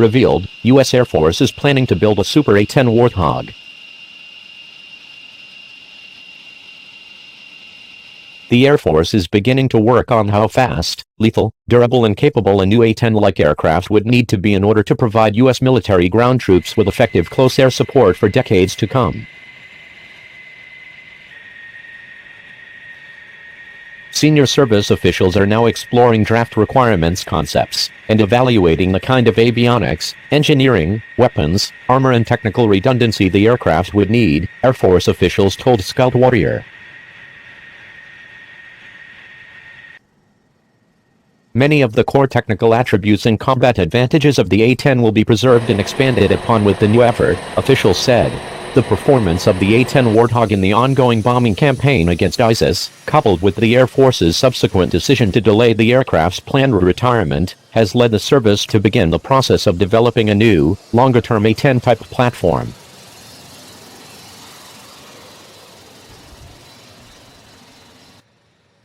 revealed, U.S. Air Force is planning to build a Super A-10 Warthog. The Air Force is beginning to work on how fast, lethal, durable and capable a new A-10-like aircraft would need to be in order to provide U.S. military ground troops with effective close air support for decades to come. Senior service officials are now exploring draft requirements concepts and evaluating the kind of avionics, engineering, weapons, armor and technical redundancy the aircraft would need, Air Force officials told Scout Warrior. Many of the core technical attributes and combat advantages of the A-10 will be preserved and expanded upon with the new effort, officials said. The performance of the A-10 Warthog in the ongoing bombing campaign against ISIS, coupled with the Air Force's subsequent decision to delay the aircraft's planned retirement, has led the service to begin the process of developing a new, longer-term A-10 type platform.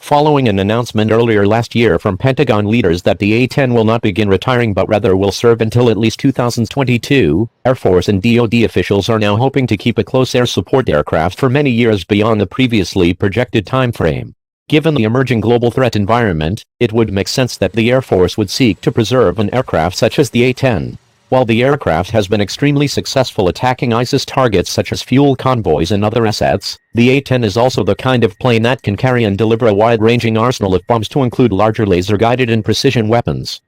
Following an announcement earlier last year from Pentagon leaders that the A-10 will not begin retiring but rather will serve until at least 2022, Air Force and DoD officials are now hoping to keep a close air support aircraft for many years beyond the previously projected time frame. Given the emerging global threat environment, it would make sense that the Air Force would seek to preserve an aircraft such as the A-10. While the aircraft has been extremely successful attacking ISIS targets such as fuel convoys and other assets, the A-10 is also the kind of plane that can carry and deliver a wide-ranging arsenal of bombs to include larger laser-guided and precision weapons.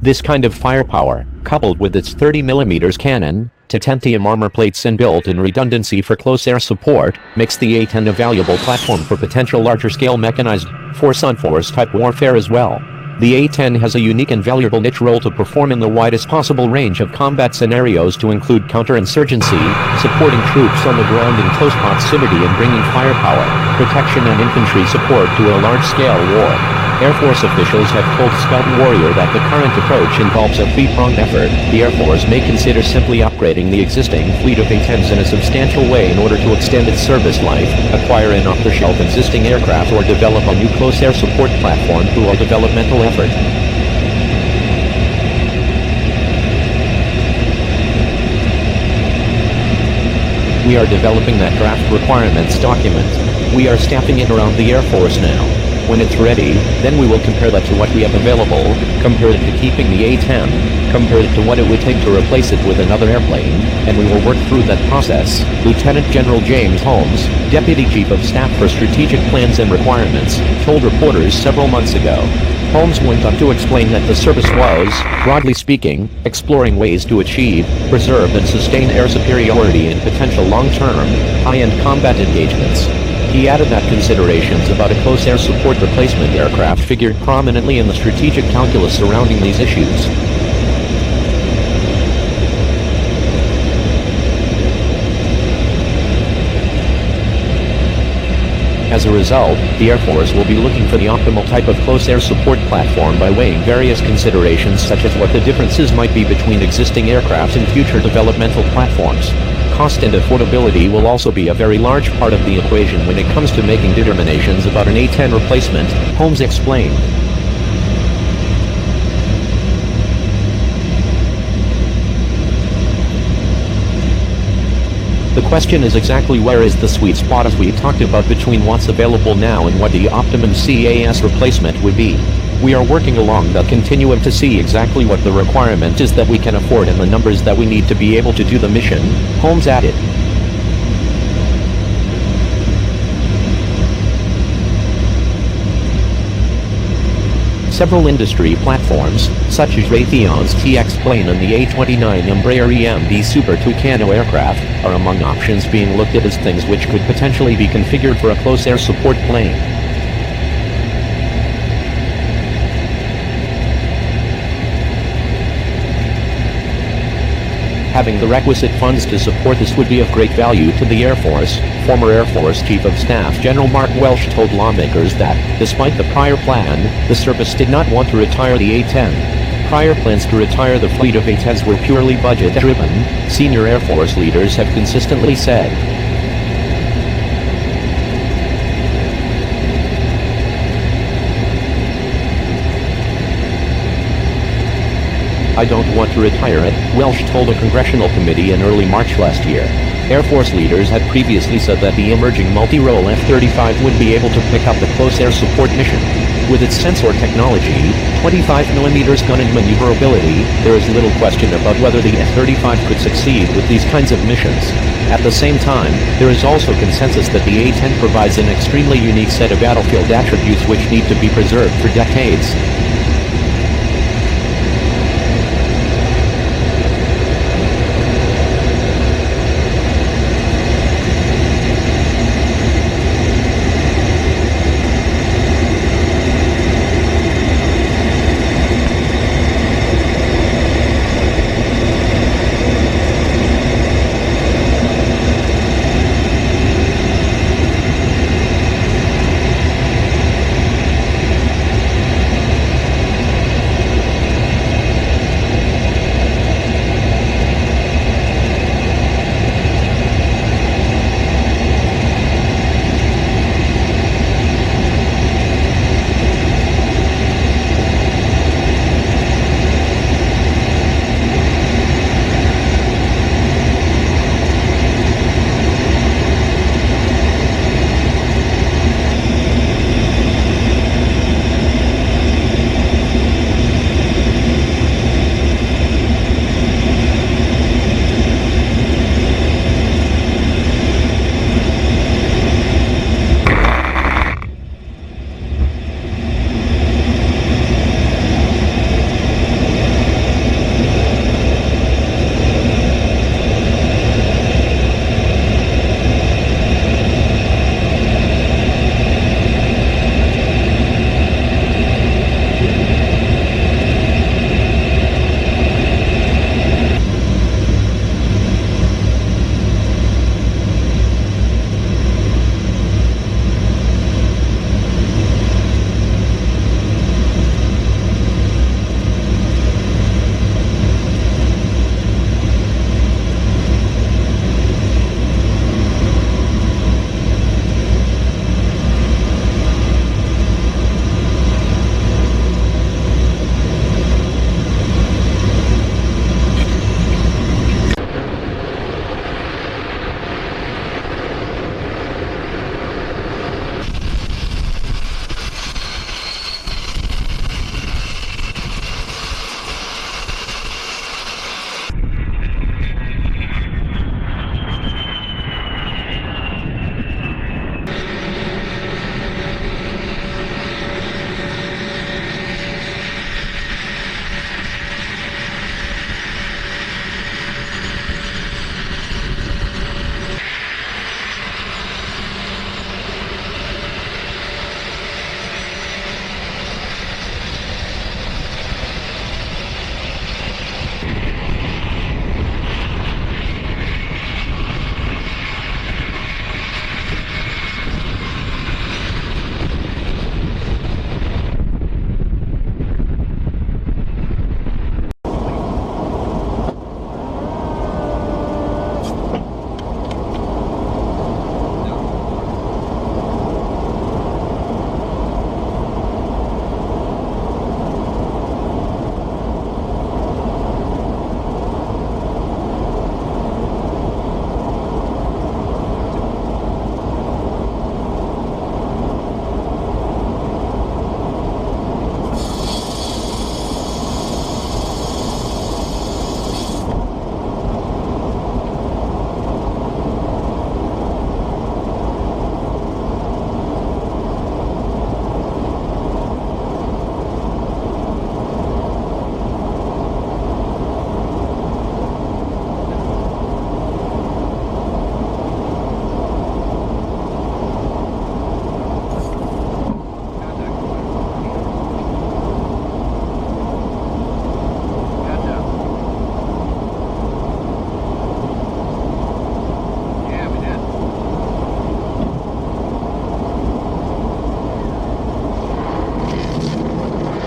This kind of firepower, coupled with its 30mm cannon, titanium armor plates and built-in redundancy for close air support, makes the A-10 a valuable platform for potential larger-scale mechanized, force-on-force type warfare as well. The A-10 has a unique and valuable niche role to perform in the widest possible range of combat scenarios to include counterinsurgency, supporting troops on the ground in close proximity and bringing firepower, protection and infantry support to a large-scale war. Air Force officials have told Scout Warrior that the current approach involves a three-pronged effort. The Air Force may consider simply upgrading the existing fleet of A-10s in a substantial way in order to extend its service life, acquire an off-the-shelf existing aircraft or develop a new close air support platform through a developmental effort. We are developing that draft requirements document. We are staffing it around the Air Force now. When it's ready, then we will compare that to what we have available, compare it to keeping the A-10, compare it to what it would take to replace it with another airplane, and we will work through that process, Lieutenant General James Holmes, Deputy Chief of Staff for Strategic Plans and Requirements, told reporters several months ago. Holmes went on to explain that the service was, broadly speaking, exploring ways to achieve, preserve and sustain air superiority in potential long-term, high-end combat engagements. He added that considerations about a close air support replacement aircraft figured prominently in the strategic calculus surrounding these issues. As a result, the Air Force will be looking for the optimal type of close air support platform by weighing various considerations such as what the differences might be between existing aircraft and future developmental platforms. Cost and affordability will also be a very large part of the equation when it comes to making determinations about an A-10 replacement, Holmes explained. The question is exactly where is the sweet spot as we talked about between what's available now and what the optimum CAS replacement would be. We are working along the continuum to see exactly what the requirement is that we can afford and the numbers that we need to be able to do the mission, Holmes added. Several industry platforms, such as Raytheon's TX plane and the A-29 Embraer EMD Super Tucano aircraft, are among options being looked at as things which could potentially be configured for a close air support plane. Having the requisite funds to support this would be of great value to the Air Force. Former Air Force Chief of Staff General Mark Welsh told lawmakers that, despite the prior plan, the service did not want to retire the A-10. Prior plans to retire the fleet of A-10s were purely budget-driven, senior Air Force leaders have consistently said. I don't want to retire it, Welsh told a congressional committee in early March last year. Air Force leaders had previously said that the emerging multi-role F-35 would be able to pick up the close air support mission. With its sensor technology, 25mm gun and maneuverability, there is little question about whether the F-35 could succeed with these kinds of missions. At the same time, there is also consensus that the A-10 provides an extremely unique set of battlefield attributes which need to be preserved for decades.